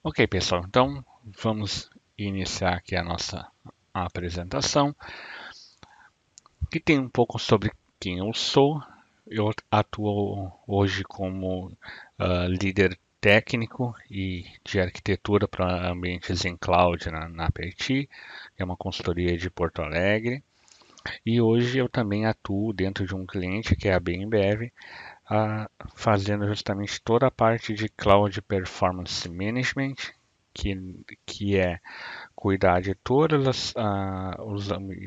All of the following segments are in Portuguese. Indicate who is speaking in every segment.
Speaker 1: Ok, pessoal, então vamos iniciar aqui a nossa apresentação, que tem um pouco sobre quem eu sou. Eu atuo hoje como líder técnico e de arquitetura para ambientes em cloud na Aperti, que é uma consultoria de Porto Alegre. E hoje eu também atuo dentro de um cliente que é a BMBev, fazendo justamente toda a parte de Cloud Performance Management, que é cuidar de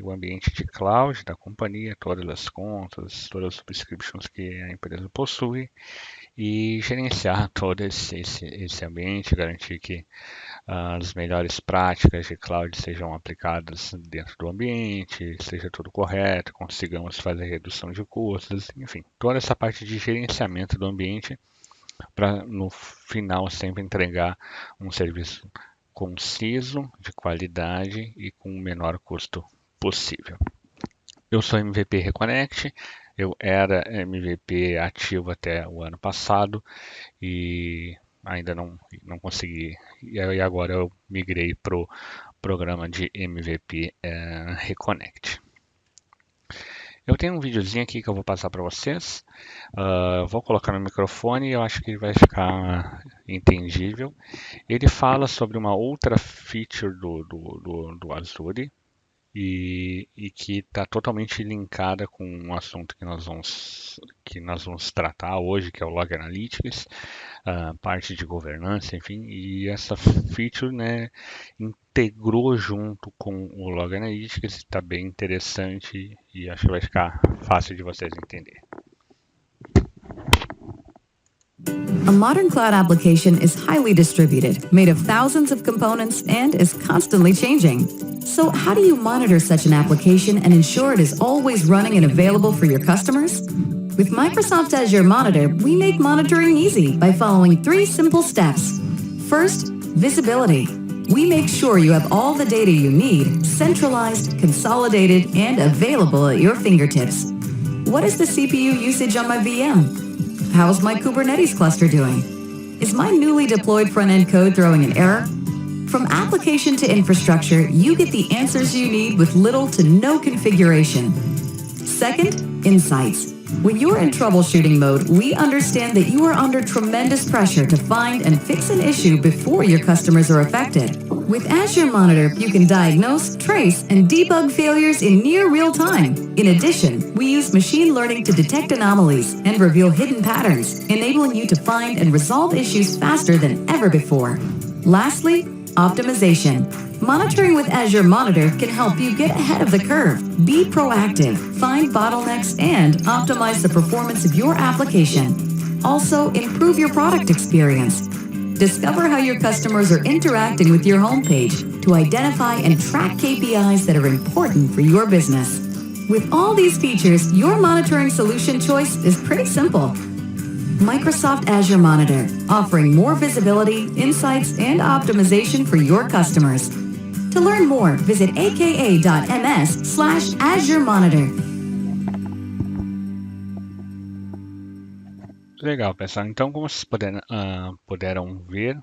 Speaker 1: o ambiente de cloud da companhia, todas as contas, todas as subscriptions que a empresa possui e gerenciar todo esse ambiente, garantir que as melhores práticas de cloud sejam aplicadas dentro do ambiente, seja tudo correto, consigamos fazer redução de custos, enfim, toda essa parte de gerenciamento do ambiente para no final sempre entregar um serviço conciso, de qualidade e com o menor custo possível. Eu sou MVP Reconnect, eu era MVP ativo até o ano passado e ainda não consegui. E agora eu migrei para o programa de MVP Reconnect. Eu tenho um videozinho aqui que eu vou passar para vocês. Vou colocar no microfone e eu acho que vai ficar entendível. Ele fala sobre uma outra feature do Azure e que está totalmente linkada com um assunto que nós vamos tratar hoje, que é o Log Analytics, parte de governança, enfim, e essa feature, né, integrou junto com o Log Analytics, está bem interessante e acho que vai ficar fácil de vocês entenderem.
Speaker 2: A modern cloud application is highly distributed, made of thousands of components, and is constantly changing. So how do you monitor such an application and ensure it is always running and available for your customers? With Microsoft Azure Monitor, we make monitoring easy by following 3 simple steps. First, visibility. We make sure you have all the data you need, centralized, consolidated, and available at your fingertips. What is the CPU usage on my VM? How's my Kubernetes cluster doing? Is my newly deployed front-end code throwing an error? From application to infrastructure, you get the answers you need with little to no configuration. Second, insights. When you're in troubleshooting mode, we understand that you are under tremendous pressure to find and fix an issue before your customers are affected. With Azure Monitor, you can diagnose, trace, and debug failures in near real time. In addition, we use machine learning to detect anomalies and reveal hidden patterns, enabling you to find and resolve issues faster than ever before. Lastly, optimization. Monitoring with Azure Monitor can help you get ahead of the curve, be proactive, find bottlenecks, and optimize the performance of your application. Also, improve your product experience. Discover how your customers are interacting with your homepage to identify and track KPIs that are important for your business. With all these features, your monitoring solution choice is pretty simple. Microsoft Azure Monitor, offering more visibility, insights, and optimization for your customers. To learn more, visit aka.ms/Azure Monitor.
Speaker 1: Legal, pessoal. Então, como vocês puderam ver,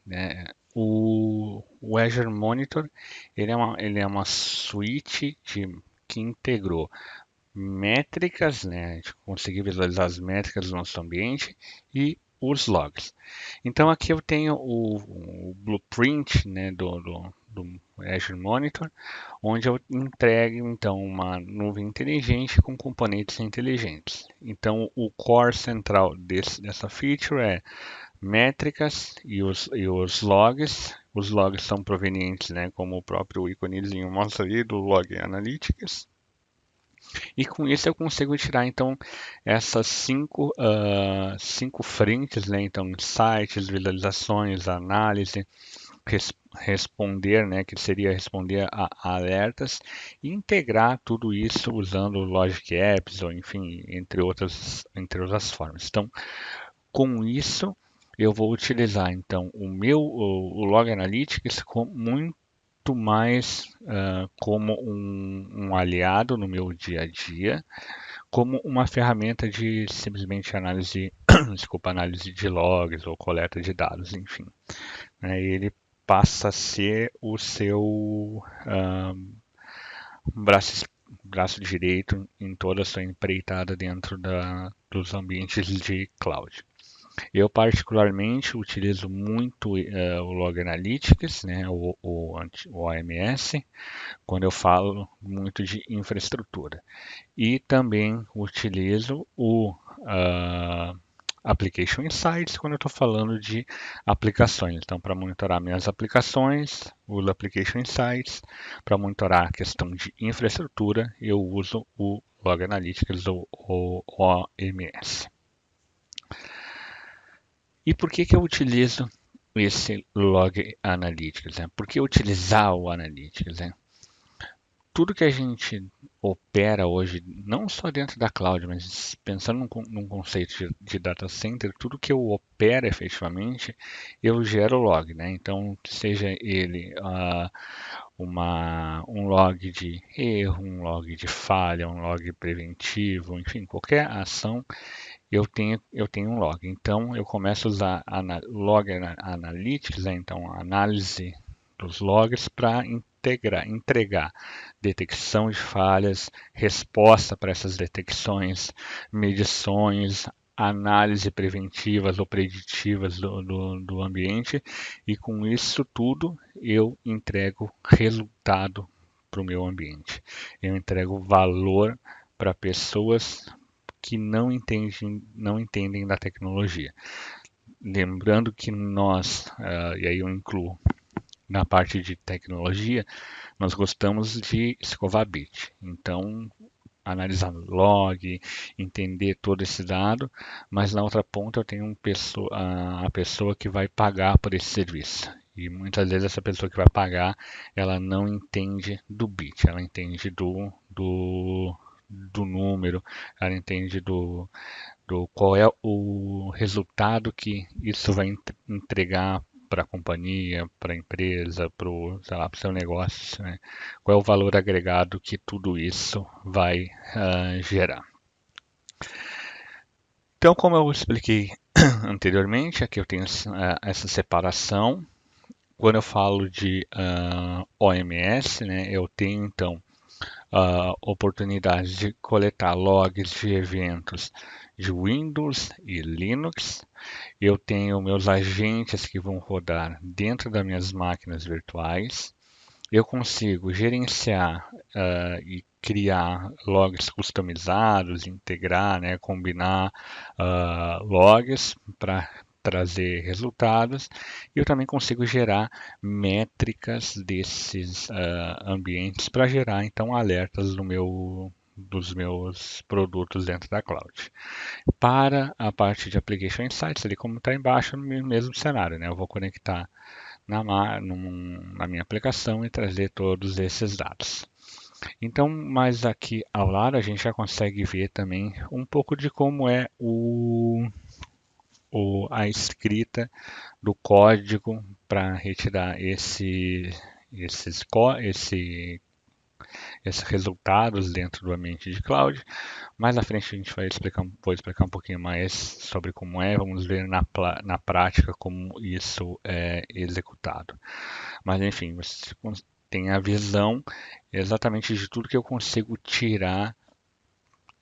Speaker 1: né, o Azure Monitor ele é uma suíte que integrou métricas, né, a gente conseguir visualizar as métricas do nosso ambiente e os logs. Então aqui eu tenho o blueprint, né, do Azure Monitor, onde eu entrego então uma nuvem inteligente com componentes inteligentes. Então o core central dessa feature é métricas e os logs. Os logs são provenientes, né, como o próprio íconezinho mostra ali, do Log Analytics. E com isso eu consigo tirar então essas cinco frentes, né? Então, insights, visualizações, análise, responder, né? Que seria responder a alertas, e integrar tudo isso usando Logic Apps ou enfim, entre outras formas. Então, com isso eu vou utilizar então o Log Analytics com muito mais como um aliado no meu dia a dia, como uma ferramenta de simplesmente análise, desculpa, análise de logs ou coleta de dados, enfim. Né? Ele passa a ser o seu braço, braço direito em toda a sua empreitada dentro dos ambientes de cloud. Eu particularmente utilizo muito o Log Analytics, né, o OMS, quando eu falo muito de infraestrutura. E também utilizo o Application Insights quando eu estou falando de aplicações. Então, para monitorar minhas aplicações, uso Application Insights. Para monitorar a questão de infraestrutura, eu uso o Log Analytics ou o OMS. E por que eu utilizo esse Log Analytics? Né? Por que utilizar o Analytics? Né? Tudo que a gente opera hoje, não só dentro da cloud, mas pensando num conceito de data center, tudo que eu opero efetivamente, eu gero log, né? Então, seja ele um log de erro, um log de falha, um log preventivo, enfim, qualquer ação, eu tenho um log. Então, eu começo a usar log analytics, né? Então, a análise dos logs para entregar detecção de falhas, resposta para essas detecções, medições, análise preventivas ou preditivas do ambiente, e com isso tudo eu entrego resultado para o meu ambiente. Eu entrego valor para pessoas que não entendem da tecnologia. Lembrando que nós, e aí eu incluo na parte de tecnologia, nós gostamos de escovar bit. Então, analisar log, entender todo esse dado, mas na outra ponta eu tenho a pessoa que vai pagar por esse serviço. E muitas vezes essa pessoa que vai pagar, ela não entende do bit, ela entende do número, ela entende do qual é o resultado que isso vai entregar para a companhia, para a empresa, para o seu negócio, né? Qual é o valor agregado que tudo isso vai gerar. Então, como eu expliquei anteriormente, aqui eu tenho essa separação. Quando eu falo de OMS, né, eu tenho então oportunidade de coletar logs de eventos de Windows e Linux. Eu tenho meus agentes que vão rodar dentro das minhas máquinas virtuais. Eu consigo gerenciar e criar logs customizados, integrar, né, combinar logs para trazer resultados. E eu também consigo gerar métricas desses ambientes para gerar então alertas dos meus produtos dentro da cloud. Para a parte de Application Insights, ali como está embaixo, no mesmo cenário, né? Eu vou conectar na minha aplicação e trazer todos esses dados. Então, mais aqui ao lado, a gente já consegue ver também um pouco de como é a escrita do código para retirar esses resultados dentro do ambiente de cloud. Mais à frente a gente vou explicar um pouquinho mais sobre como é, vamos ver na prática como isso é executado. Mas enfim, você tem a visão exatamente de tudo que eu consigo tirar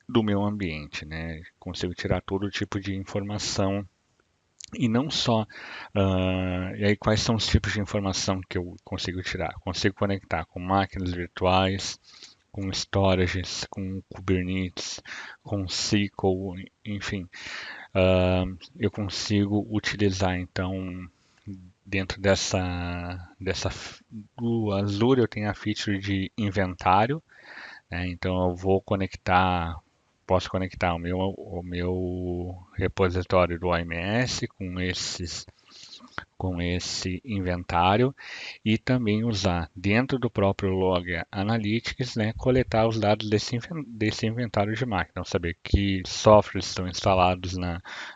Speaker 1: do meu ambiente, né? Consigo tirar todo tipo de informação e não só. E aí, quais são os tipos de informação que eu consigo tirar? Consigo conectar com máquinas virtuais, com storages, com Kubernetes, com SQL, enfim. Eu consigo utilizar, então, dentro do Azure eu tenho a feature de inventário, né? Então eu posso conectar o meu repositório do OMS com esse inventário e também usar dentro do próprio Log Analytics, né, coletar os dados desse inventário de máquina, então, saber que softwares estão instalados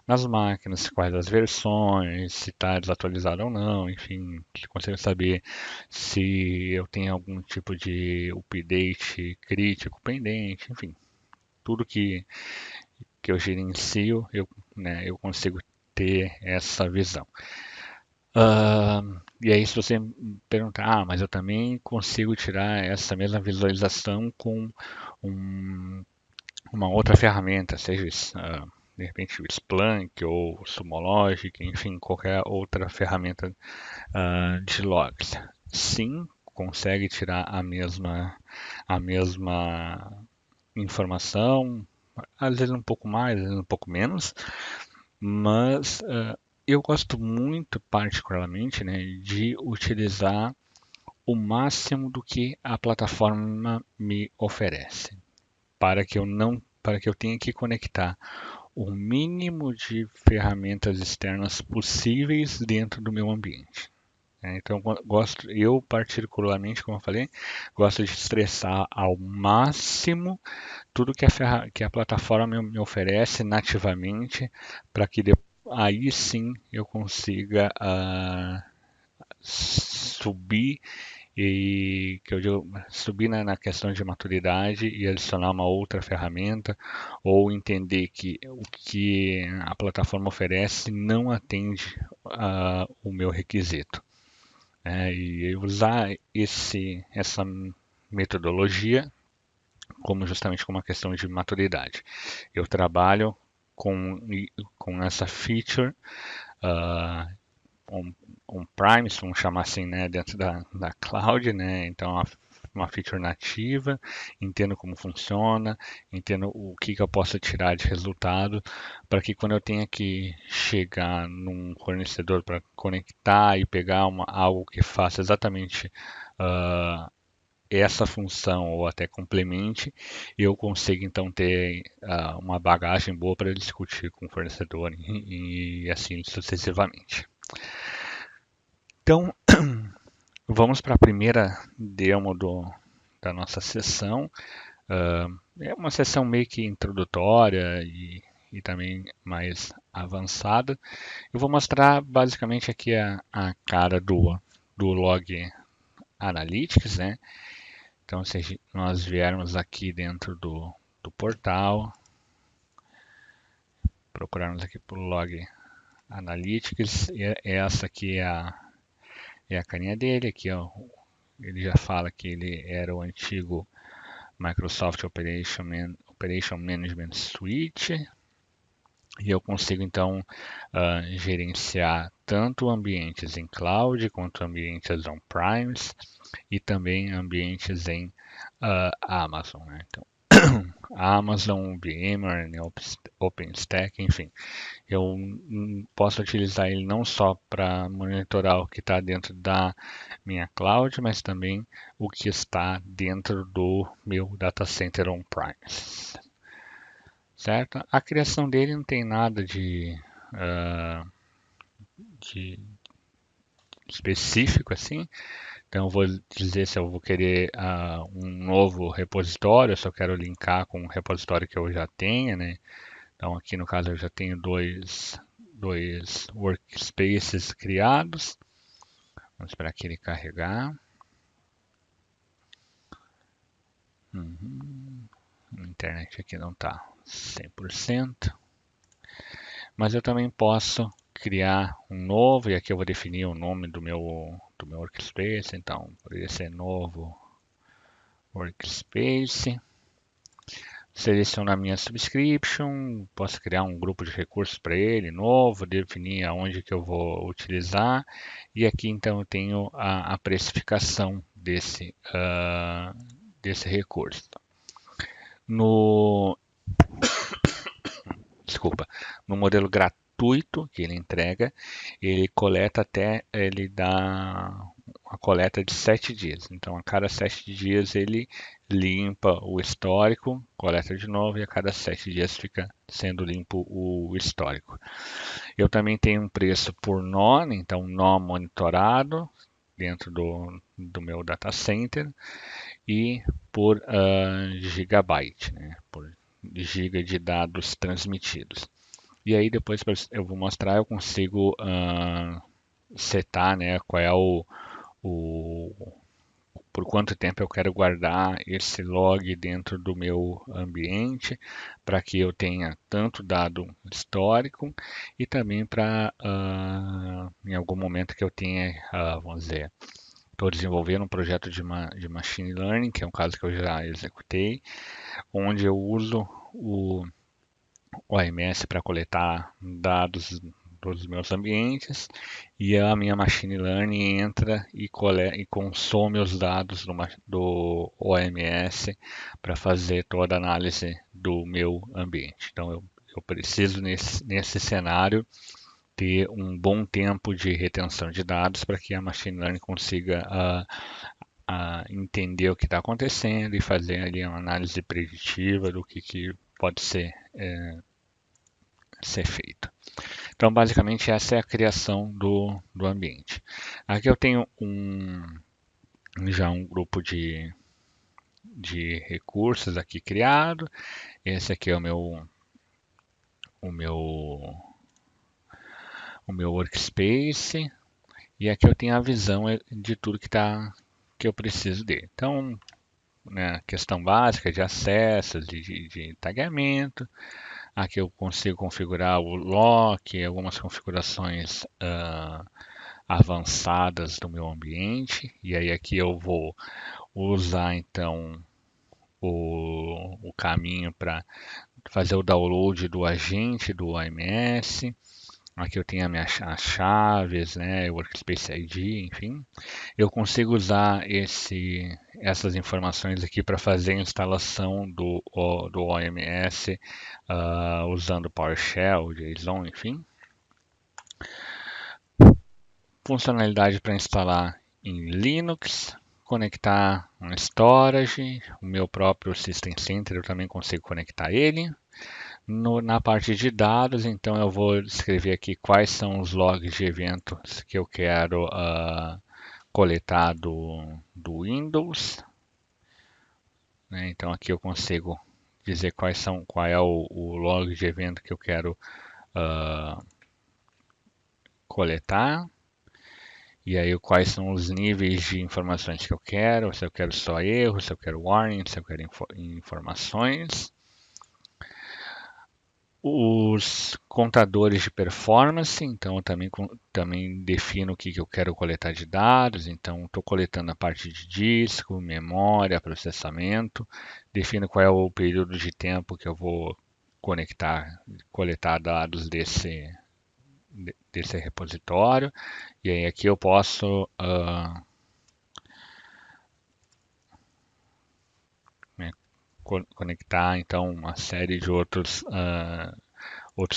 Speaker 1: nas máquinas, quais as versões, se está desatualizado ou não, enfim, consigo saber se eu tenho algum tipo de update crítico pendente, enfim, tudo que eu gerencio, eu consigo ter essa visão. E aí, se você me perguntar, mas eu também consigo tirar essa mesma visualização com um- uma outra ferramenta, seja de repente o Splunk ou o Sumologic, enfim, qualquer outra ferramenta de logs. Sim, consegue tirar a mesma informação, às vezes um pouco mais, às vezes um pouco menos, mas eu gosto muito, particularmente, né, de utilizar o máximo do que a plataforma me oferece, para que eu tenha que conectar o mínimo de ferramentas externas possíveis dentro do meu ambiente. Então, eu particularmente, como eu falei, gosto de estressar ao máximo tudo que a plataforma me oferece nativamente, para que aí sim eu consiga subir e que eu digo, subir na questão de maturidade e adicionar uma outra ferramenta ou entender que o que a plataforma oferece não atende o meu requisito. E usar essa metodologia justamente como uma questão de maturidade. Eu trabalho com essa feature uh, on-prime, vamos chamar assim, né, dentro da cloud, né? Então, uma feature nativa, entendo como funciona, entendo o que eu posso tirar de resultado, para que quando eu tenha que chegar num fornecedor para conectar e pegar algo que faça exatamente essa função ou até complemente, eu consigo então ter uma bagagem boa para discutir com o fornecedor e assim sucessivamente. Então, vamos para a primeira demo da nossa sessão. É uma sessão meio que introdutória e também mais avançada. Eu vou mostrar basicamente aqui a cara do Log Analytics, né? Então, se nós viermos aqui dentro do portal, procurarmos aqui por Log Analytics, essa aqui é a carinha dele, aqui ó, ele já fala que ele era o antigo Microsoft Operation Management Suite, e eu consigo então gerenciar tanto ambientes em cloud quanto ambientes on-premise e também ambientes em Amazon, né? Então, Amazon, VMware, OpenStack, enfim. Eu posso utilizar ele não só para monitorar o que está dentro da minha cloud, mas também o que está dentro do meu data center on-premise. Certo? A criação dele não tem nada de específico assim. Então, eu vou dizer se eu vou querer um novo repositório, se eu quero linkar com um repositório que eu já tenha, né? Então, aqui no caso, eu já tenho dois workspaces criados. Vamos esperar que ele carregar. A internet aqui não está 100%. Mas eu também posso criar um novo, e aqui eu vou definir o nome do meu workspace. Então, poderia ser novo workspace. Seleciono a minha subscription, posso criar um grupo de recursos para ele novo, definir aonde que eu vou utilizar, e aqui então eu tenho a precificação desse recurso. No no modelo gratuito que ele entrega, ele dá uma coleta de 7 dias. Então, a cada 7 dias ele limpa o histórico, coleta de novo e a cada 7 dias fica sendo limpo o histórico. Eu também tenho um preço por nó, então nó monitorado dentro do meu data center e por gigabyte, né, por giga de dados transmitidos. E aí depois eu vou mostrar, eu consigo setar, né, qual é o por quanto tempo eu quero guardar esse log dentro do meu ambiente, para que eu tenha tanto dado histórico e também para, em algum momento que eu tenha, vamos dizer, estou desenvolvendo um projeto de machine learning, que é um caso que eu já executei, onde eu uso o OMS para coletar dados dos meus ambientes e a minha machine learning entra e consome os dados do OMS para fazer toda a análise do meu ambiente. Então eu preciso nesse cenário ter um bom tempo de retenção de dados para que a machine learning consiga entender o que está acontecendo e fazer ali uma análise preditiva do que pode ser feito. Então, basicamente, essa é a criação do ambiente. Aqui eu tenho já um grupo de recursos aqui criado. Esse aqui é o meu workspace. E aqui eu tenho a visão de tudo que eu preciso dele. Então, né, questão básica de acesso, de tagueamento. Aqui eu consigo configurar o lock, algumas configurações avançadas do meu ambiente. E aí aqui eu vou usar então o caminho para fazer o download do agente do OMS. Aqui eu tenho as chaves, né, Workspace ID, enfim. Eu consigo usar essas informações aqui para fazer a instalação do OMS usando PowerShell, JSON, enfim. Funcionalidade para instalar em Linux, conectar um storage, o meu próprio System Center eu também consigo conectar ele. Na parte de dados, então eu vou escrever aqui quais são os logs de eventos que eu quero coletar do Windows. Né? Então aqui eu consigo dizer qual é o log de evento que eu quero coletar. E aí quais são os níveis de informações que eu quero, se eu quero só erros, se eu quero warning, se eu quero informações. Os contadores de performance, então eu também defino o que eu quero coletar de dados, então estou coletando a parte de disco, memória, processamento, defino qual é o período de tempo que eu vou coletar dados desse repositório, e aí aqui eu posso conectar então uma série de outros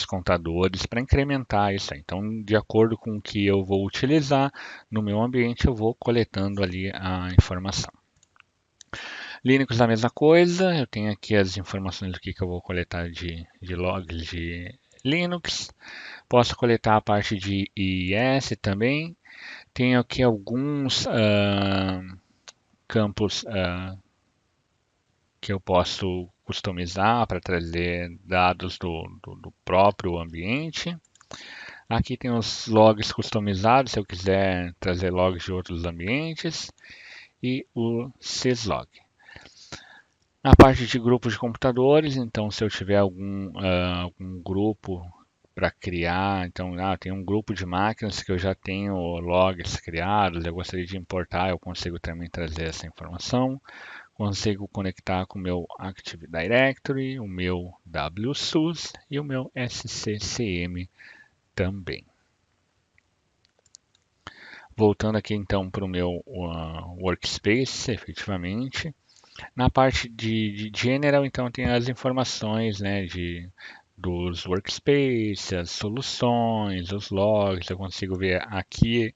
Speaker 1: contadores para incrementar isso aí. Então, de acordo com o que eu vou utilizar no meu ambiente, eu vou coletando ali a informação. Linux a mesma coisa, eu tenho aqui as informações do que eu vou coletar de logs de Linux. Posso coletar a parte de IIS também. Tenho aqui alguns campos que eu posso customizar para trazer dados do próprio ambiente. Aqui tem os logs customizados, se eu quiser trazer logs de outros ambientes. E o syslog. Na parte de grupos de computadores, então se eu tiver algum grupo para criar, então tem um grupo de máquinas que eu já tenho logs criados, eu gostaria de importar, eu consigo também trazer essa informação. Consigo conectar com o meu Active Directory, o meu WSUS e o meu SCCM também. Voltando aqui então para o meu Workspace, efetivamente. Na parte de General, então, tem as informações, né, dos workspaces, as soluções, os logs. Eu consigo ver aqui,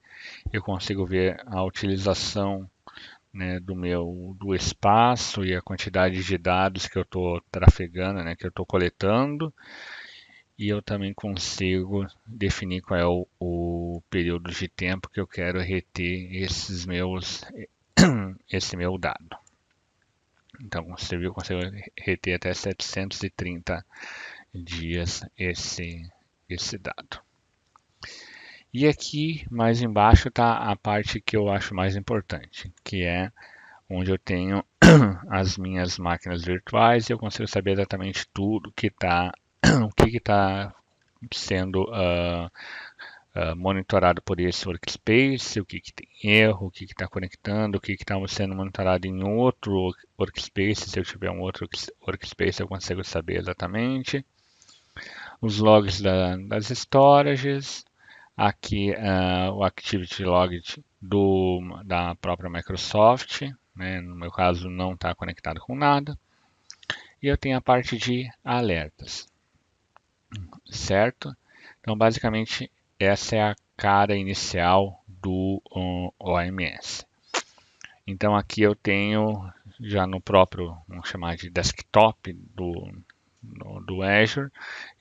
Speaker 1: eu consigo ver a utilização, né, do espaço e a quantidade de dados que eu estou trafegando, né, que eu estou coletando. E eu também consigo definir qual é o período de tempo que eu quero reter esse meu dado. Então, você viu, eu consigo reter até 730 dias esse dado. E aqui, mais embaixo, está a parte que eu acho mais importante, que é onde eu tenho as minhas máquinas virtuais e eu consigo saber exatamente tudo que está o que está sendo monitorado por esse workspace, o que tem erro, o que está conectando, o que está sendo monitorado em outro workspace. Se eu tiver um outro workspace, eu consigo saber exatamente. Os logs das storages, aqui o Activity Log da própria Microsoft, né? No meu caso não está conectado com nada. E eu tenho a parte de alertas, certo? Então basicamente essa é a cara inicial do OMS. Então aqui eu tenho já no próprio, vamos chamar de desktop do Azure,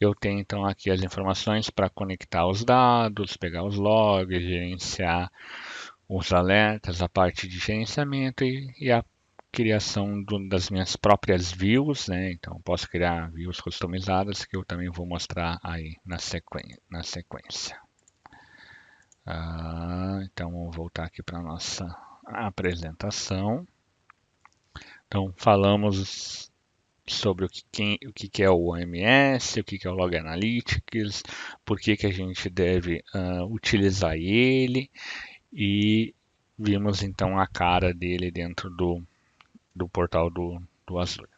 Speaker 1: eu tenho então aqui as informações para conectar os dados, pegar os logs, gerenciar os alertas, a parte de gerenciamento e a criação das minhas próprias views, né? Então posso criar views customizadas que eu também vou mostrar aí na sequência. Então vamos voltar aqui para a nossa apresentação. Então falamos sobre o que é o OMS, o que é o Log Analytics, por que a gente deve utilizar ele e vimos então a cara dele dentro do portal do Azure.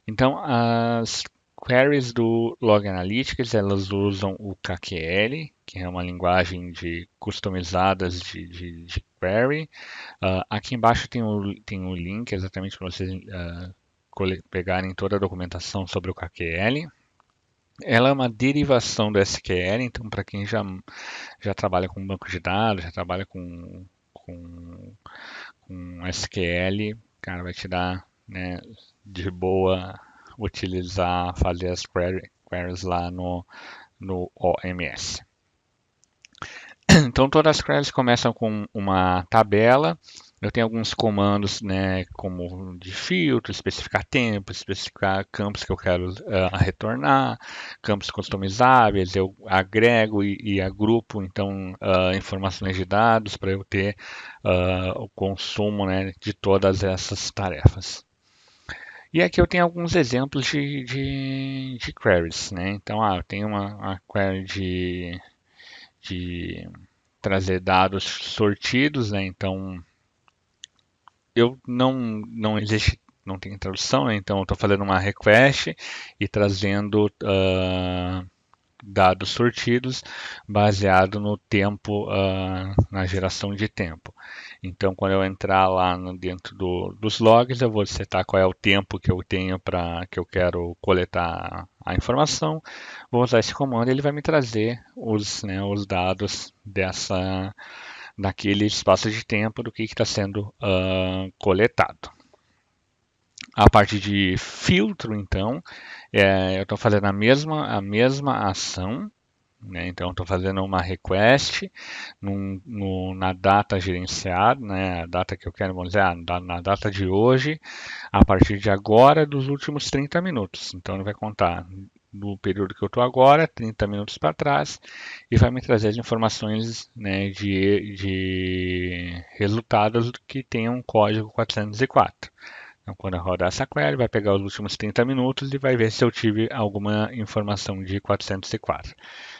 Speaker 1: Então as queries do Log Analytics elas usam o KQL, que é uma linguagem customizadas de query. Aqui embaixo tem o link exatamente para vocês pegarem toda a documentação sobre o KQL. Ela é uma derivação do SQL, então para quem já trabalha com banco de dados, já trabalha com SQL, cara, vai te dar, né, de boa fazer as queries lá no OMS. Então todas as queries começam com uma tabela. Eu tenho alguns comandos, né, como de filtro, especificar tempo, especificar campos que eu quero retornar, campos customizáveis, eu agrego e agrupo então informações de dados para eu ter o consumo, né, de todas essas tarefas. E aqui eu tenho alguns exemplos de queries, né? Então, eu tenho uma query de trazer dados sortidos, né? Então, eu não existe, não tem tradução, né? Então eu estou fazendo uma request e trazendo dados sortidos baseado no tempo, na geração de tempo. Então, quando eu entrar lá dentro dos logs, eu vou setar qual é o tempo que eu tenho que eu quero coletar a informação. Vou usar esse comando e ele vai me trazer os dados daquele espaço de tempo do que está sendo coletado. A parte de filtro, então, eu estou fazendo a mesma ação, né? Então, estou fazendo uma request na data gerenciada, né? A data que eu quero, vamos dizer, na data de hoje, a partir de agora, dos últimos 30 minutos. Então, ele vai contar do período que eu estou agora, 30 minutos para trás, e vai me trazer as informações, né, de resultados que tenham um código 404. Então, quando eu rodar essa query, vai pegar os últimos 30 minutos e vai ver se eu tive alguma informação de 404.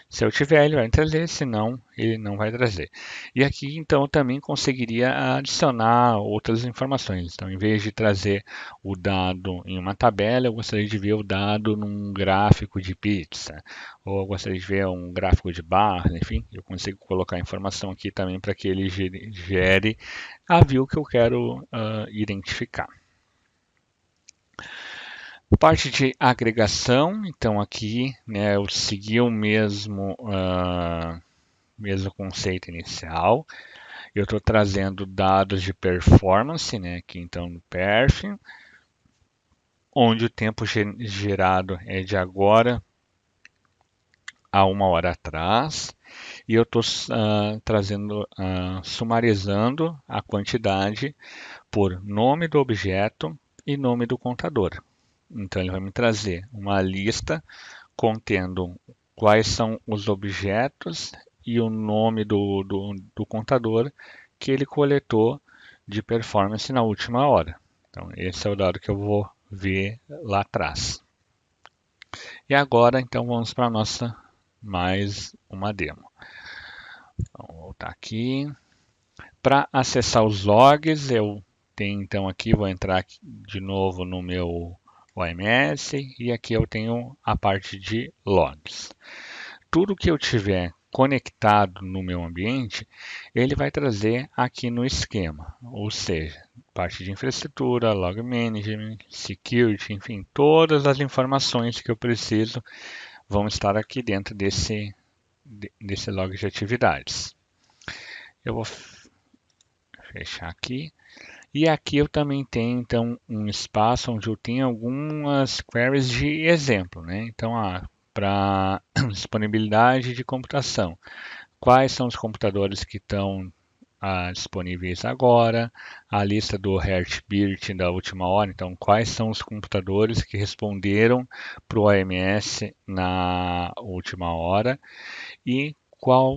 Speaker 1: Se eu tiver, ele vai trazer, se não, ele não vai trazer. E aqui, então, eu também conseguiria adicionar outras informações. Então, em vez de trazer o dado em uma tabela, eu gostaria de ver o dado num gráfico de pizza, ou eu gostaria de ver um gráfico de barra, enfim, eu consigo colocar a informação aqui também para que ele gere a view que eu quero identificar. Parte de agregação, então aqui, né, eu segui o mesmo conceito inicial. Eu estou trazendo dados de performance, né, aqui então no perf, onde o tempo gerado é de agora a 1 hora atrás, e eu estou trazendo, sumarizando a quantidade por nome do objeto e nome do contador. Então ele vai me trazer uma lista contendo quais são os objetos e o nome do contador que ele coletou de performance na última hora. Então, esse é o dado que eu vou ver lá atrás. E agora, então, vamos para a nossa mais uma demo. Então, vou voltar aqui. Para acessar os logs, eu tenho então aqui, vou entrar aqui de novo no meu OMS e aqui eu tenho a parte de logs. Tudo que eu tiver conectado no meu ambiente, ele vai trazer aqui no esquema, ou seja, parte de infraestrutura, log management, security, enfim, todas as informações que eu preciso vão estar aqui dentro desse log de atividades. Eu vou fechar aqui. E aqui eu também tenho então um espaço onde eu tenho algumas queries de exemplo, né? Então, para disponibilidade de computação, quais são os computadores que estão disponíveis agora, a lista do Heartbeat da última hora, então quais são os computadores que responderam para o OMS na última hora e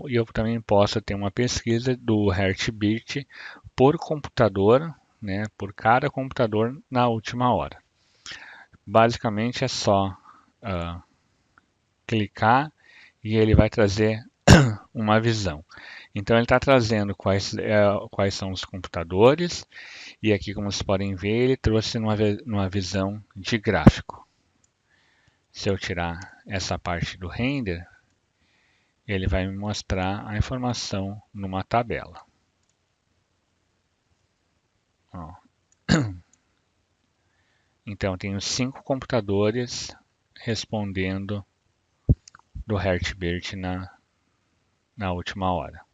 Speaker 1: eu também posso ter uma pesquisa do Heartbeat por computador, né, por cada computador na última hora. Basicamente é só clicar e ele vai trazer uma visão. Então ele está trazendo quais são os computadores e aqui, como vocês podem ver, ele trouxe numa visão de gráfico. Se eu tirar essa parte do render, ele vai me mostrar a informação numa tabela. Ó. Então, eu tenho 5 computadores respondendo do Heartbeat na última hora.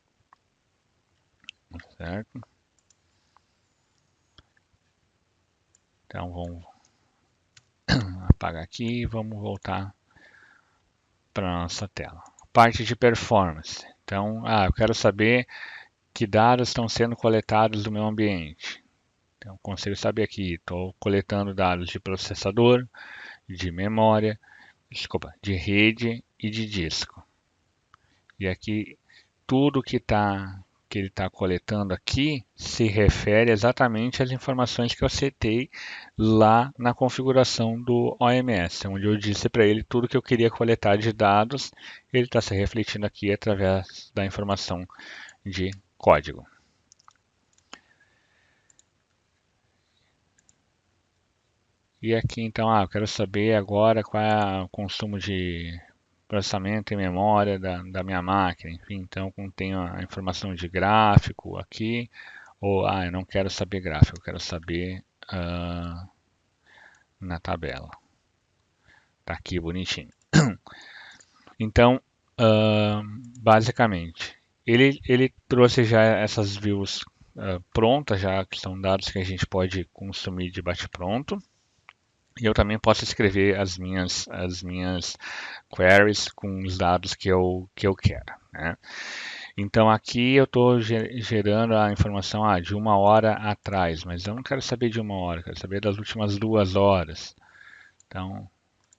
Speaker 1: Certo? Então, vamos apagar aqui e vamos voltar para a nossa tela. Parte de performance. Então, eu quero saber que dados estão sendo coletados do meu ambiente. Então, consigo saber aqui, estou coletando dados de processador, de memória, de rede e de disco. E aqui, tudo que ele está coletando aqui se refere exatamente às informações que eu setei lá na configuração do OMS, onde eu disse para ele tudo que eu queria coletar de dados, ele está se refletindo aqui através da informação de código. E aqui então, eu quero saber agora qual é o consumo de processamento e memória da minha máquina, enfim, então tenho a informação de gráfico aqui, ou eu não quero saber gráfico, eu quero saber na tabela. Tá aqui bonitinho. Então, basicamente, ele trouxe já essas views prontas, já que são dados que a gente pode consumir de bate-pronto. E eu também posso escrever as minhas queries com os dados que eu quero, né? Então aqui eu estou gerando a informação de 1 hora atrás, mas eu não quero saber de 1 hora, quero saber das últimas 2 horas. Então,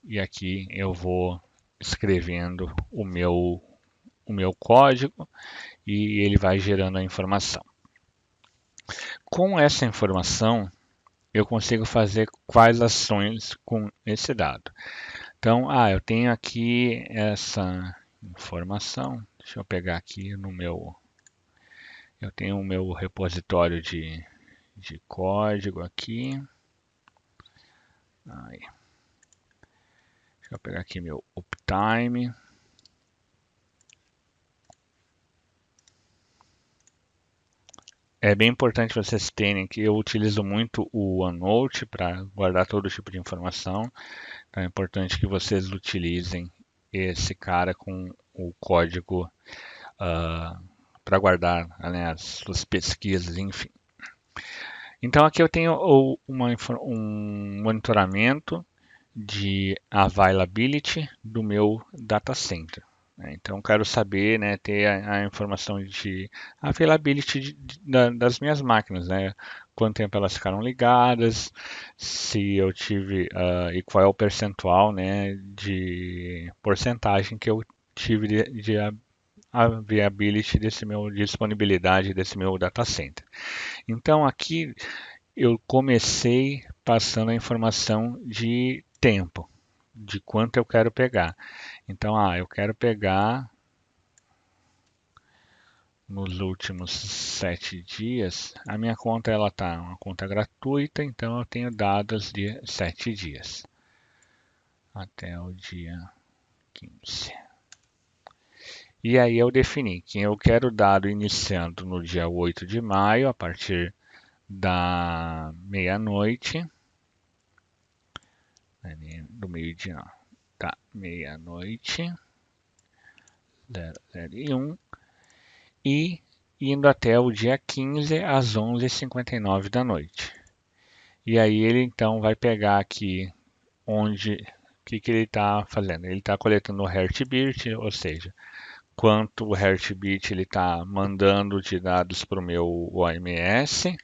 Speaker 1: e aqui eu vou escrevendo o meu código e ele vai gerando a informação. Com essa informação, eu consigo fazer quais ações com esse dado. Então, eu tenho aqui essa informação. Deixa eu pegar aqui no meu... Eu tenho o meu repositório de código aqui. Deixa eu pegar aqui meu uptime. É bem importante vocês terem que eu utilizo muito o OneNote para guardar todo tipo de informação. Então é importante que vocês utilizem esse cara com o código para guardar, né, as suas pesquisas, enfim. Então aqui eu tenho um monitoramento de availability do meu data center. Então quero saber, né, ter a informação de availability das minhas máquinas, né? Quanto tempo elas ficaram ligadas, se eu tive e qual é o percentual, né, de porcentagem que eu tive de a viability disponibilidade desse meu data center. Então aqui eu comecei passando a informação de tempo, de quanto eu quero pegar. Então, eu quero pegar nos últimos 7 dias. A minha conta ela tá uma conta gratuita, então eu tenho dados de 7 dias até o dia 15. E aí eu defini que eu quero dado iniciando no dia 8 de maio, a partir da meia-noite, do meio-dia não, tá, meia-noite, 00:01, e indo até o dia 15 às 11h59 da noite. E aí ele então vai pegar aqui onde, o que ele está fazendo? Ele está coletando o Heartbeat, ou seja, quanto o Heartbeat ele está mandando de dados para o meu OMS,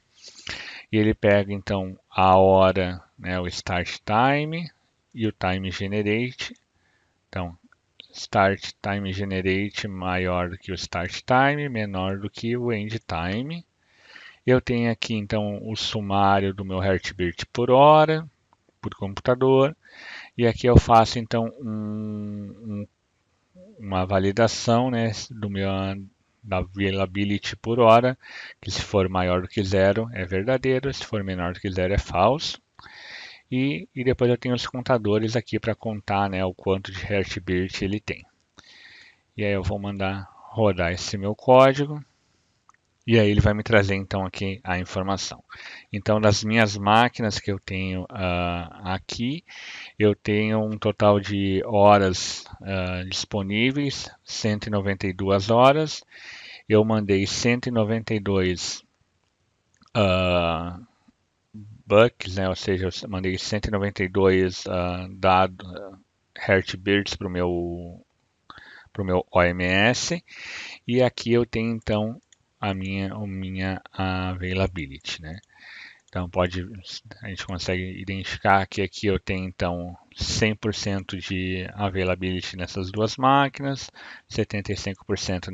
Speaker 1: e ele pega então a hora, né, o start time e o time generate. Então, start time generate maior do que o start time, menor do que o end time. Eu tenho aqui então o sumário do meu heartbeat por hora, por computador, e aqui eu faço então uma validação, né, da availability por hora, que se for maior do que zero é verdadeiro, se for menor do que zero é falso. E depois eu tenho os contadores aqui para contar, né, o quanto de heartbeat ele tem. E aí eu vou mandar rodar esse meu código. E aí ele vai me trazer então aqui a informação. Então das minhas máquinas que eu tenho aqui, eu tenho um total de horas disponíveis, 192 horas. Eu mandei 192 bucks, né? Ou seja, eu mandei 192 heartbeats para o meu OMS. E aqui eu tenho então a minha availability, né? Então a gente consegue identificar que aqui eu tenho então 100% de availability nessas duas máquinas, 75%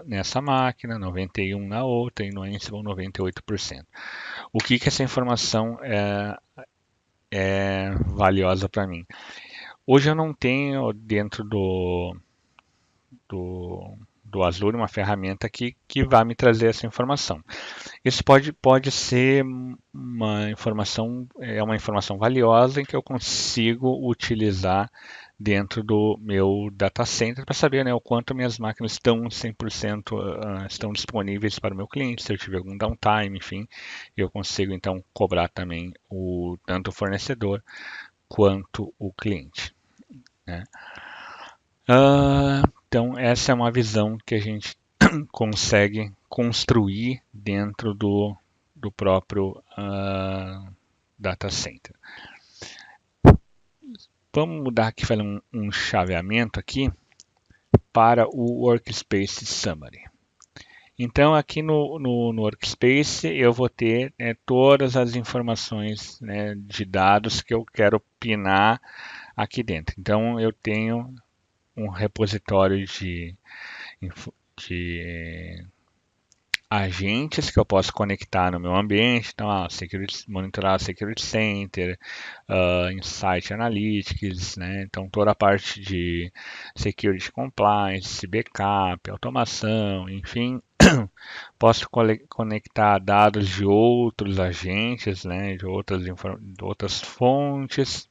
Speaker 1: nessa máquina, 91% na outra e no Ansible 98%. O que essa informação é valiosa para mim? Hoje eu não tenho dentro do Azure uma ferramenta que vai me trazer essa informação. Isso pode ser uma informação valiosa em que eu consigo utilizar dentro do meu data center para saber, né, o quanto minhas máquinas estão 100% estão disponíveis para o meu cliente, se eu tiver algum downtime, enfim, eu consigo então cobrar também tanto o fornecedor quanto o cliente, né? Então essa é uma visão que a gente consegue construir dentro do próprio data center. Vamos mudar aqui, fazer um chaveamento aqui para o Workspace Summary. Então aqui no Workspace eu vou ter todas as informações, né, de dados que eu quero pinar aqui dentro. Então eu tenho um repositório de agentes que eu posso conectar no meu ambiente. Então, monitorar Security Center, Insight Analytics, né? Então, toda a parte de Security Compliance, Backup, automação, enfim. Posso conectar dados de outros agentes, né? De outras fontes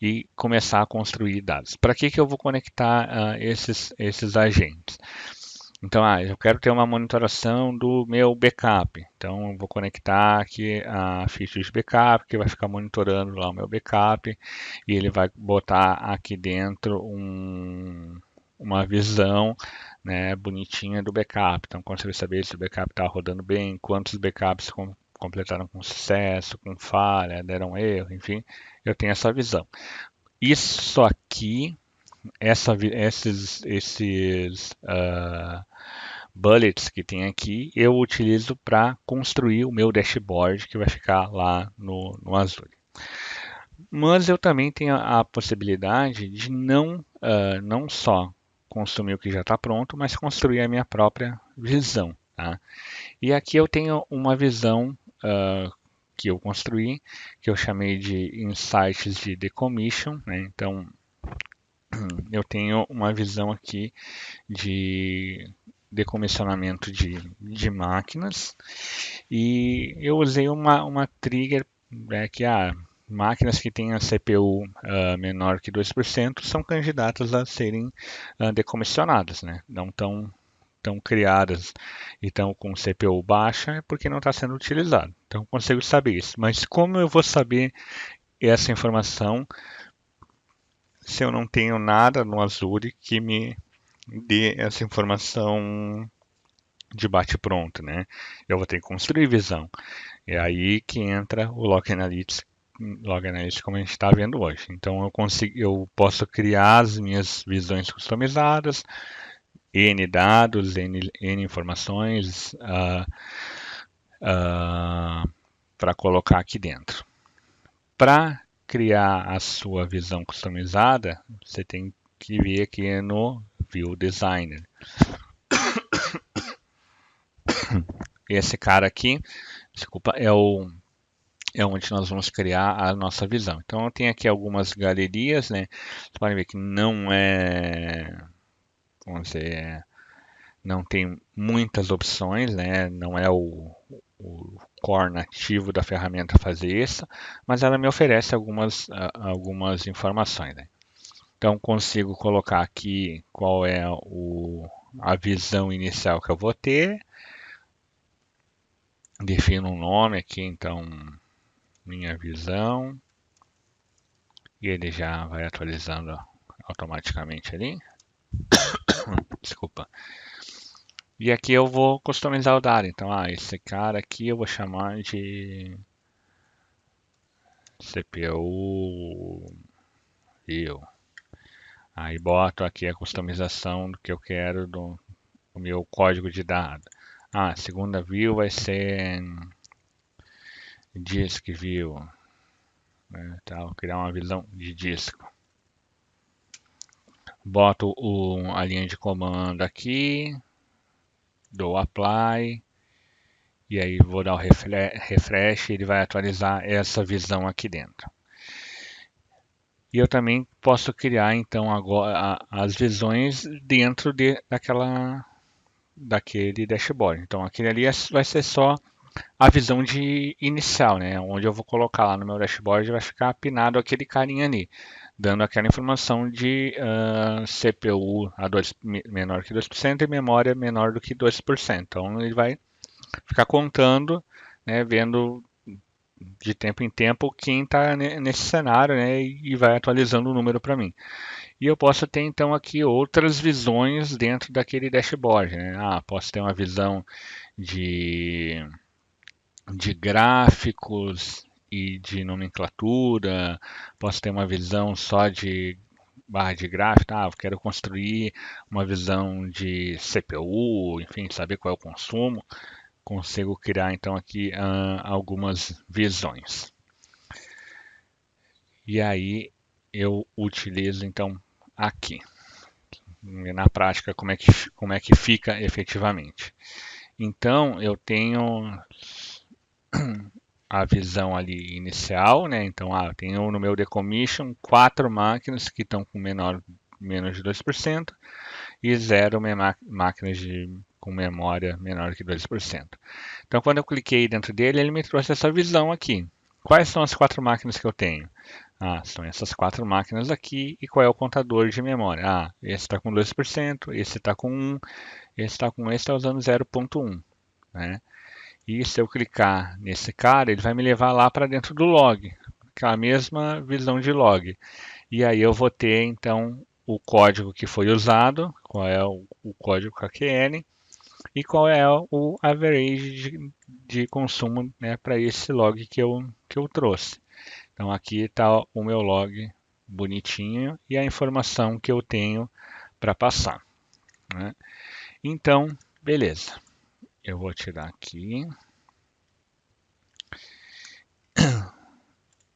Speaker 1: e começar a construir dados. Para que eu vou conectar esses agentes? Então, eu quero ter uma monitoração do meu backup. Então, eu vou conectar aqui a ficha de backup, que vai ficar monitorando lá o meu backup, e ele vai botar aqui dentro uma visão, né, bonitinha do backup. Então, consegue saber se o backup está rodando bem, quantos backups completaram com sucesso, com falha, deram erro, enfim, eu tenho essa visão. Isso aqui, esses bullets que tem aqui, eu utilizo para construir o meu dashboard que vai ficar lá no Azure. Mas eu também tenho a possibilidade de não só consumir o que já está pronto, mas construir a minha própria visão. Tá? E aqui eu tenho uma visão que eu construí, que eu chamei de Insights de Decommission. Né? Então, eu tenho uma visão aqui de decomissionamento de máquinas e eu usei uma trigger que máquinas que têm a CPU menor que 2% são candidatas a serem decomissionadas, né? Não tão criadas e estão com CPU baixa é porque não está sendo utilizado. Então eu consigo saber isso. Mas como eu vou saber essa informação se eu não tenho nada no Azure que me dê essa informação de bate-pronto, né? Eu vou ter que construir visão. É aí que entra o Log Analytics, como a gente está vendo hoje. Então eu posso criar as minhas visões customizadas, N dados, N informações para colocar aqui dentro. Para criar a sua visão customizada, você tem que vir aqui no View Designer. Esse cara aqui, desculpa, é onde nós vamos criar a nossa visão. Então eu tenho aqui algumas galerias, né? Vocês podem ver que não vamos dizer, não tem muitas opções, né? Não é o core nativo da ferramenta fazer isso, mas ela me oferece algumas informações, né? Então consigo colocar aqui qual é a visão inicial que eu vou ter, defino um nome aqui, então minha visão, e ele já vai atualizando automaticamente ali. Desculpa. E aqui eu vou customizar o dado. Então, esse cara aqui eu vou chamar de CPU view. Aí boto aqui a customização do que eu quero do meu código de dado. A segunda view vai ser disk view. Né? Então, vou criar uma visão de disco. Boto a linha de comando aqui, dou apply, e aí vou dar o refresh e ele vai atualizar essa visão aqui dentro. E eu também posso criar então agora as visões dentro daquele dashboard. Então aquele ali vai ser só a visão inicial, né? Onde eu vou colocar lá no meu dashboard vai ficar pinado aquele carinha ali, dando aquela informação de CPU menor que 2% e memória menor do que 2%. Então ele vai ficar contando, né, vendo de tempo em tempo quem está nesse cenário, né, e vai atualizando o número para mim. E eu posso ter então aqui outras visões dentro daquele dashboard, né? Posso ter uma visão de gráficos e de nomenclatura, posso ter uma visão só de barra de gráfico, eu quero construir uma visão de CPU, enfim, saber qual é o consumo. Consigo criar então aqui algumas visões. E aí eu utilizo então aqui. Na prática, como é que fica efetivamente. Então, eu tenho a visão ali inicial, né? Então, eu tenho no meu decommission 4 máquinas que estão com menos de 2% e 0 máquinas com memória menor que 2%. Então, quando eu cliquei dentro dele, ele me trouxe essa visão aqui. Quais são as 4 máquinas que eu tenho? São essas 4 máquinas aqui. E qual é o contador de memória? Esse está com 2%, esse está com 1%, esse está usando 0,1%. Né? E se eu clicar nesse cara, ele vai me levar lá para dentro do log, aquela mesma visão de log. E aí eu vou ter, então, o código que foi usado, qual é o código KQL, e qual é o average de consumo, né, para esse log que eu trouxe. Então aqui está o meu log bonitinho e a informação que eu tenho para passar. Né? Então, beleza. Eu vou tirar aqui.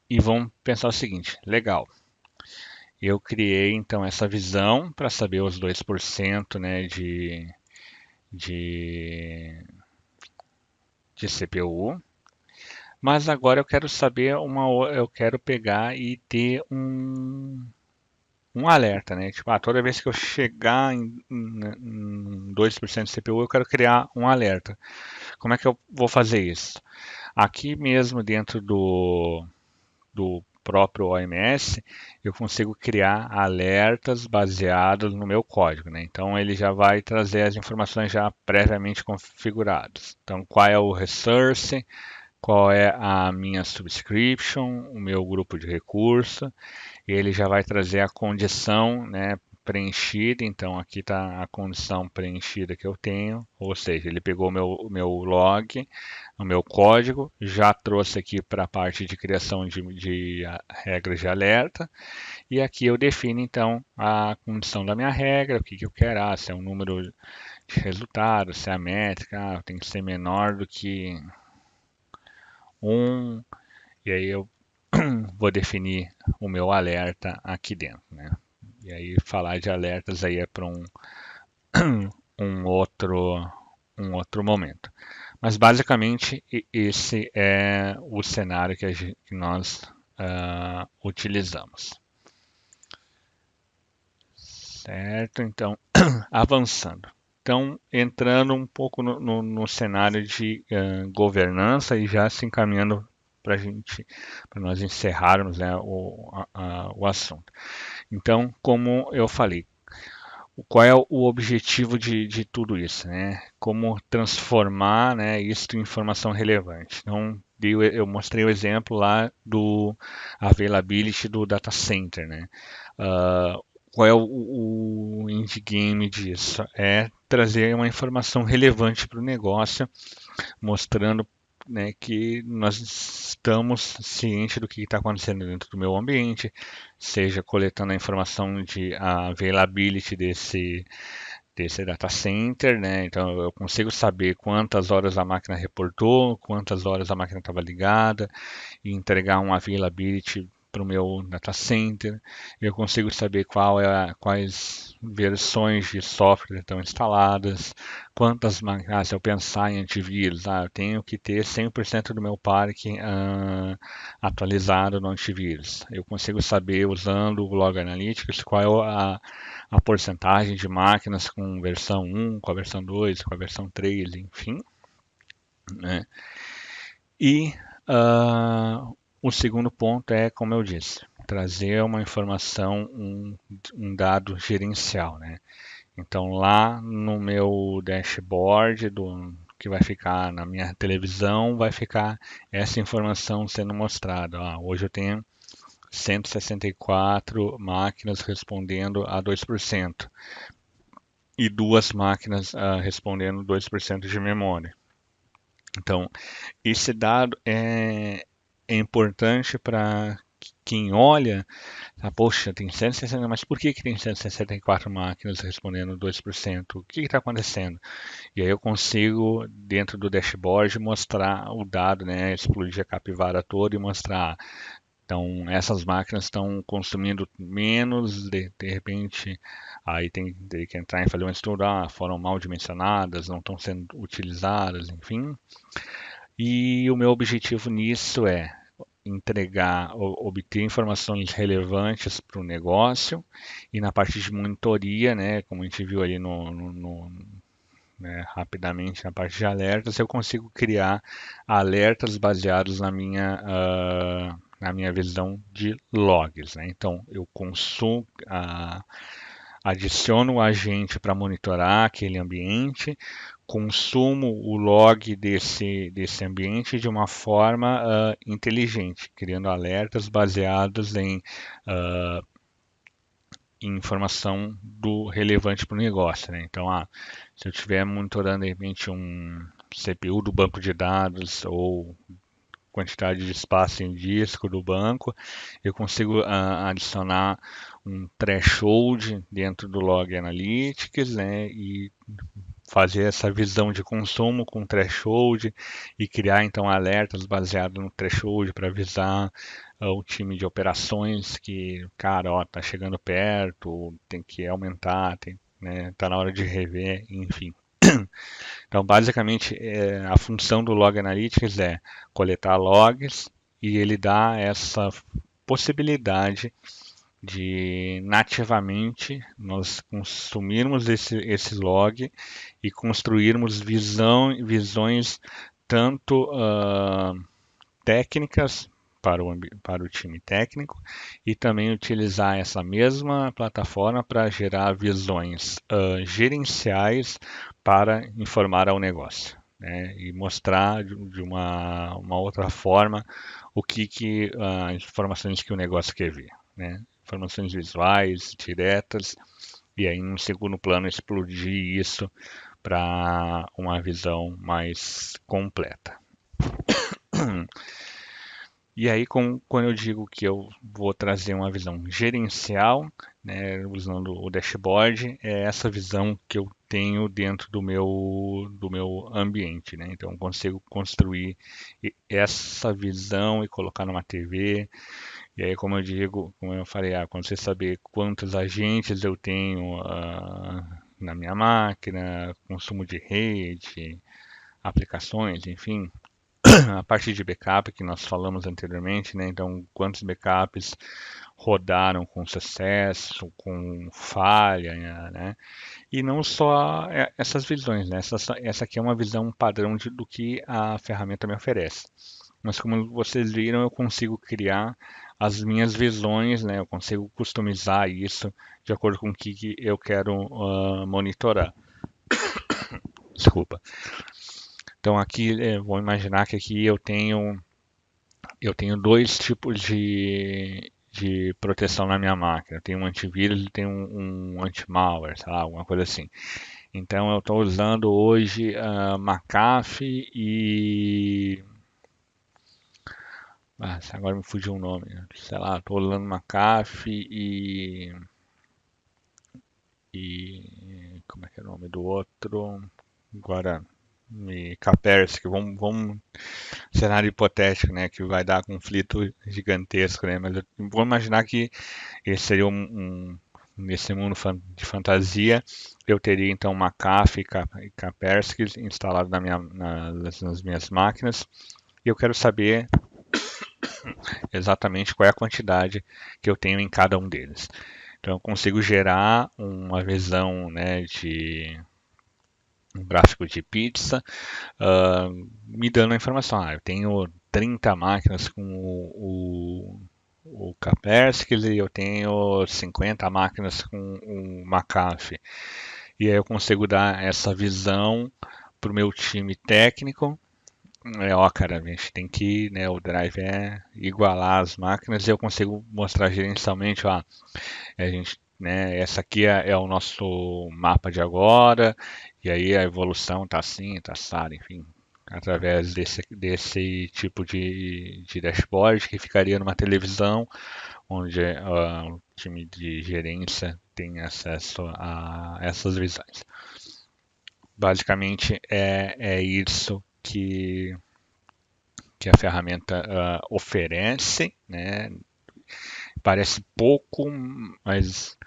Speaker 1: E vamos pensar o seguinte, legal. eu criei então essa visão para saber os 2%, né, de, de CPU. Mas agora eu quero saber eu quero pegar e ter um alerta, né? Tipo, toda vez que eu chegar em 2% de CPU, eu quero criar um alerta. Como é que eu vou fazer isso? Aqui mesmo dentro do próprio OMS, eu consigo criar alertas baseados no meu código, né? Então ele já vai trazer as informações já previamente configuradas. Então qual é o resource, qual é a minha subscription, o meu grupo de recurso, e ele já vai trazer a condição, né, preenchida. Então aqui está a condição preenchida que eu tenho, ou seja, ele pegou o meu log, o meu código, já trouxe aqui para a parte de criação de regras de alerta, e aqui eu defino então a condição da minha regra, o que, que eu quero, se é um número de resultado, se é a métrica, tem que ser menor do que 1, e aí eu vou definir o meu alerta aqui dentro, né? E aí falar de alertas aí é para um outro um outro momento. Mas basicamente esse é o cenário que nós utilizamos. Certo? Então, avançando. Então, entrando um pouco no cenário de governança e já se encaminhando para nós encerrarmos, né, o assunto. Então, como eu falei, qual é o objetivo de tudo isso, né? Como transformar, né, isso em informação relevante. Então, eu mostrei o exemplo lá do availability do data center, né? Qual é o endgame disso? É trazer uma informação relevante para o negócio, mostrando, né, que nós estamos cientes do que está acontecendo dentro do meu ambiente, seja coletando a informação de availability desse data center, né? Então eu consigo saber quantas horas a máquina reportou, quantas horas a máquina estava ligada e entregar um availability para o meu data center. Eu consigo saber quais versões de software estão instaladas, quantas máquinas, se eu pensar em antivírus, eu tenho que ter 100% do meu parque atualizado no antivírus. Eu consigo saber, usando o Log Analytics, qual é a porcentagem de máquinas com versão 1, com a versão 2, com a versão 3, enfim, né? E o segundo ponto é, como eu disse, trazer uma informação, um dado gerencial, né? Então lá no meu dashboard que vai ficar na minha televisão, vai ficar essa informação sendo mostrada. Hoje eu tenho 164 máquinas respondendo a 2% e duas máquinas respondendo 2% de memória. Então, esse dado é importante para quem olha, poxa, tem 160, mas por que tem 164 máquinas respondendo 2%? O que está acontecendo? E aí eu consigo, dentro do dashboard, mostrar o dado, né, explodir a capivara toda e mostrar. Então, essas máquinas estão consumindo menos, de repente, aí tem que entrar em fazer um estudo, foram mal dimensionadas, não estão sendo utilizadas, enfim. E o meu objetivo nisso é obter informações relevantes para o negócio e na parte de monitoria, né, como a gente viu ali né, rapidamente na parte de alertas, eu consigo criar alertas baseados na minha visão de logs, né? Então eu adiciono o agente para monitorar aquele ambiente, consumo o log desse ambiente de uma forma inteligente, criando alertas baseados em informação relevante para o negócio, né? Então, se eu estiver monitorando de repente um CPU do banco de dados ou quantidade de espaço em disco do banco, eu consigo adicionar um threshold dentro do Log Analytics, né, e fazer essa visão de consumo com threshold e criar então alertas baseados no threshold para avisar o time de operações que, cara, ó, tá chegando perto, tem que aumentar, né, tá na hora de rever, enfim. Então, basicamente, a função do Log Analytics é coletar logs e ele dá essa possibilidade de nativamente nós consumirmos esse log e construirmos visões tanto técnicas para o time técnico e também utilizar essa mesma plataforma para gerar visões gerenciais para informar ao negócio, né, e mostrar de uma outra forma as informações que o negócio quer ver, né? Informações visuais, diretas, e aí, em segundo plano, explodir isso para uma visão mais completa. E aí, quando eu digo que eu vou trazer uma visão gerencial, né, usando o dashboard, é essa visão que eu tenho dentro do meu ambiente, né? Então, eu consigo construir essa visão e colocar numa TV. E aí, como eu falei, quando você saber quantos agentes eu tenho na minha máquina, consumo de rede, aplicações, enfim, a parte de backup que nós falamos anteriormente, né? Então, quantos backups rodaram com sucesso, com falha, né? E não só essas visões, né? Essa aqui é uma visão padrão do que a ferramenta me oferece. Mas como vocês viram, eu consigo criar as minhas visões, né? Eu consigo customizar isso de acordo com o que eu quero monitorar. Desculpa. Então aqui, vou imaginar que aqui eu tenho dois tipos de proteção na minha máquina. Eu tenho um antivírus e tenho um anti-malware, sei lá, alguma coisa assim. Então eu estou usando hoje McAfee e... agora me fugiu o nome. Sei lá, estou usando McAfee e... Como é que é o nome do outro? Agora me Kaspersky. Vamos cenário hipotético, né, que vai dar conflito gigantesco, né, mas eu vou imaginar que esse seria nesse mundo de fantasia, eu teria então uma McAfee e Kaspersky instalado nas minhas máquinas, e eu quero saber exatamente qual é a quantidade que eu tenho em cada um deles. Então eu consigo gerar uma visão, né, de um gráfico de pizza, me dando a informação. Eu tenho 30 máquinas com o Kaspersky e eu tenho 50 máquinas com o McAfee. E aí eu consigo dar essa visão para o meu time técnico. Cara, a gente tem que, né, o drive é igualar as máquinas e eu consigo mostrar gerencialmente, a gente, né, essa aqui é o nosso mapa de agora, e aí a evolução tá assim, tá assado, enfim, através desse tipo de dashboard que ficaria numa televisão, onde o time de gerência tem acesso a essas visões. Basicamente é isso que a ferramenta oferece, né? Parece pouco, mas,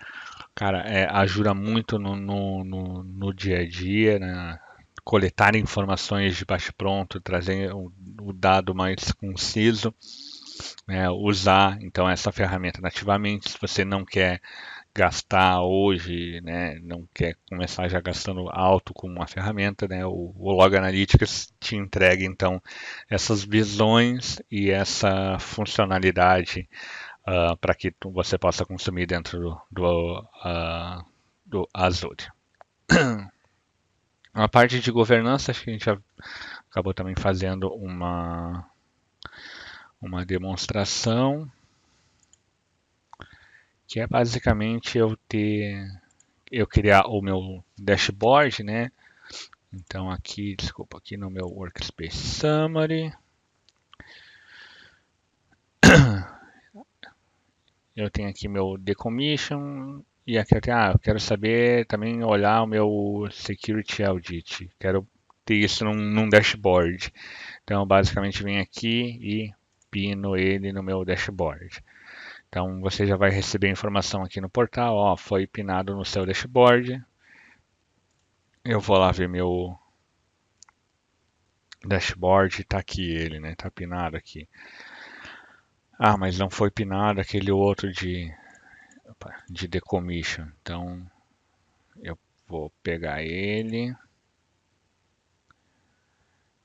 Speaker 1: cara, ajuda muito no dia a dia, né? Coletar informações de bate-pronto, trazer o dado mais conciso, né? Usar então essa ferramenta nativamente. Se você não quer gastar hoje, né, não quer começar já gastando alto com uma ferramenta, né, o Log Analytics te entrega então essas visões e essa funcionalidade para que você possa consumir dentro do Azure. A parte de governança, acho que a gente já acabou também fazendo uma demonstração, que é basicamente eu criar o meu dashboard, né? Então aqui, desculpa, aqui no meu Workspace Summary, eu tenho aqui meu Decommission, e aqui eu quero saber também olhar o meu Security Audit, quero ter isso num dashboard. Então basicamente vem aqui e pino ele no meu dashboard. Então você já vai receber informação aqui no portal, ó, foi pinado no seu dashboard. Eu vou lá ver meu dashboard, tá aqui ele, né? Tá pinado aqui. Ah, mas não foi pinado aquele outro de decommission. Então eu vou pegar ele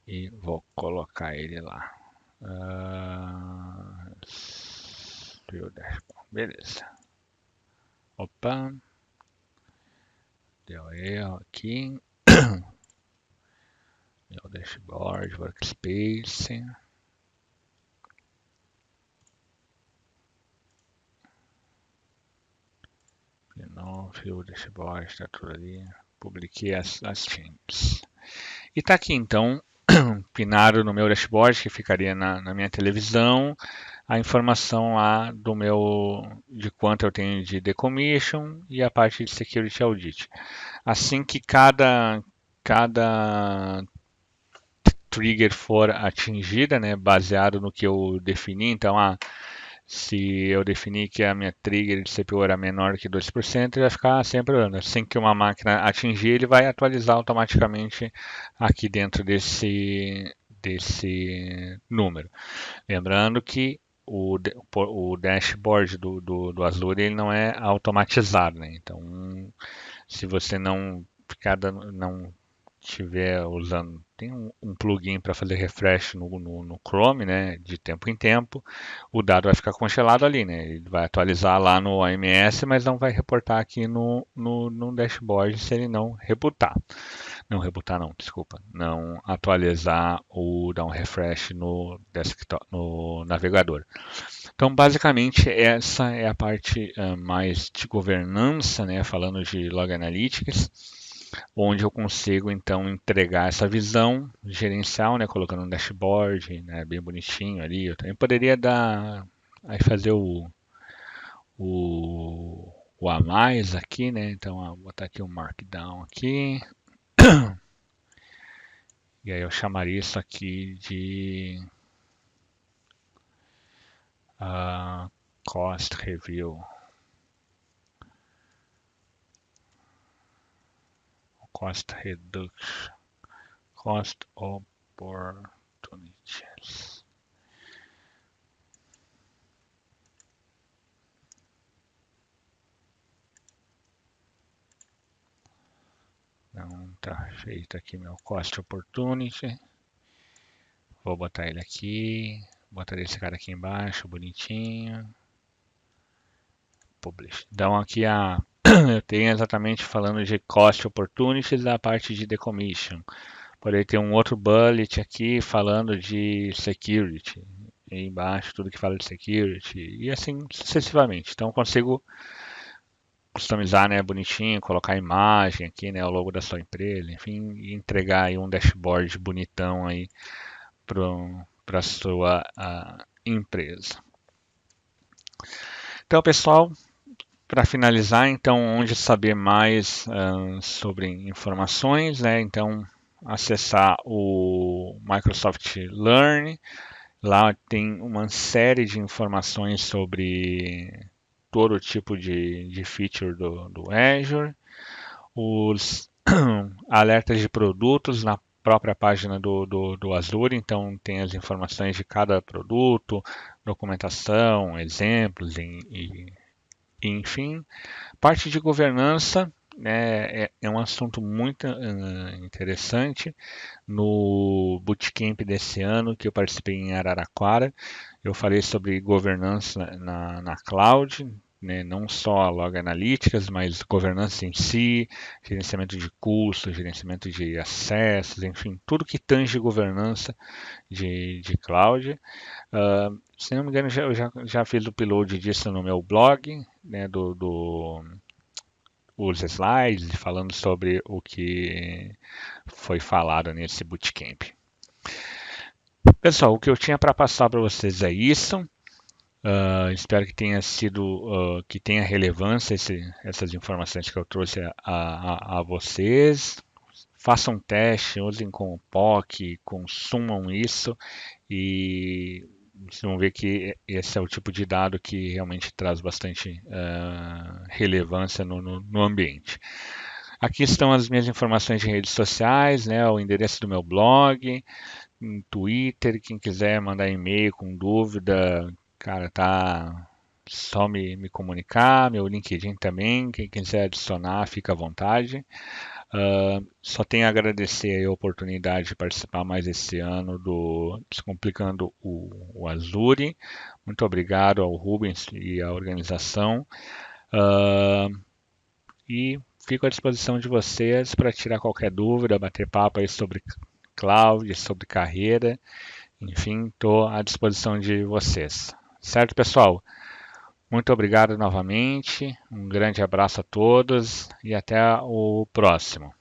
Speaker 1: e vou colocar ele lá. Beleza. Opa, deu erro aqui. Meu dashboard, workspace. De novo, o dashboard está tudo ali. Publiquei as changes. E tá aqui então, pinado no meu dashboard, que ficaria na minha televisão, a informação lá de quanto eu tenho de decommission e a parte de security audit. Assim que cada trigger for atingida, né, baseado no que eu defini, então se eu definir que a minha trigger de CPU era menor que 2%, ele vai ficar sempre olhando. Assim que uma máquina atingir, ele vai atualizar automaticamente aqui dentro desse número. Lembrando que o dashboard do Azure ele não é automatizado, né? Então, se você não estiver usando, tem um plugin para fazer refresh no Chrome, né, de tempo em tempo, o dado vai ficar congelado ali, né, ele vai atualizar lá no AMS, mas não vai reportar aqui no dashboard se ele não rebootar. Não, desculpa, não atualizar ou dar um refresh no desktop, no navegador. Então, basicamente, essa é a parte mais de governança, né, falando de Log Analytics, onde eu consigo então entregar essa visão gerencial, né, colocando um dashboard, né, bem bonitinho ali. Eu também poderia fazer o a mais aqui, né? Então, vou botar aqui um markdown aqui. E aí eu chamaria isso aqui de cost review. Cost reduction. Cost opportunities. Então tá feito aqui meu cost opportunity. Vou botar ele aqui. Botar esse cara aqui embaixo, bonitinho. Publish. Então aqui eu tenho exatamente falando de cost opportunities da parte de decommission. Poderia ter um outro bullet aqui falando de security. E embaixo tudo que fala de security. E assim sucessivamente. Então eu consigo customizar, né, bonitinho, colocar a imagem aqui, né, o logo da sua empresa, enfim, e entregar aí um dashboard bonitão aí para a sua empresa. Então, pessoal, para finalizar, então, onde saber mais sobre informações, né? Então, acessar o Microsoft Learn. Lá tem uma série de informações sobre todo tipo de feature do Azure. Os alertas de produtos na própria página do Azure, então tem as informações de cada produto, documentação, exemplos e enfim. Parte de governança, né, é um assunto muito interessante. No Bootcamp desse ano, que eu participei em Araraquara, eu falei sobre governança na cloud, né, não só Log Analytics, mas governança em si, gerenciamento de custos, gerenciamento de acessos, enfim, tudo que tange governança de cloud. Se não me engano, eu já fiz o upload disso no meu blog, né, os slides falando sobre o que foi falado nesse bootcamp. Pessoal, o que eu tinha para passar para vocês é isso. Espero que tenha sido, que tenha relevância essas informações que eu trouxe a vocês. Façam teste, usem como POC, consumam isso e vocês vão ver que esse é o tipo de dado que realmente traz bastante relevância no ambiente. Aqui estão as minhas informações de redes sociais, né, o endereço do meu blog, em Twitter, quem quiser mandar e-mail com dúvida, cara, tá só me comunicar, meu LinkedIn também, quem quiser adicionar, fica à vontade. Só tenho a agradecer a oportunidade de participar mais esse ano do Descomplicando o Azure. Muito obrigado ao Rubens e à organização. E fico à disposição de vocês para tirar qualquer dúvida, bater papo aí sobre cloud, sobre carreira. Enfim, estou à disposição de vocês. Certo, pessoal? Muito obrigado novamente. Um grande abraço a todos e até o próximo.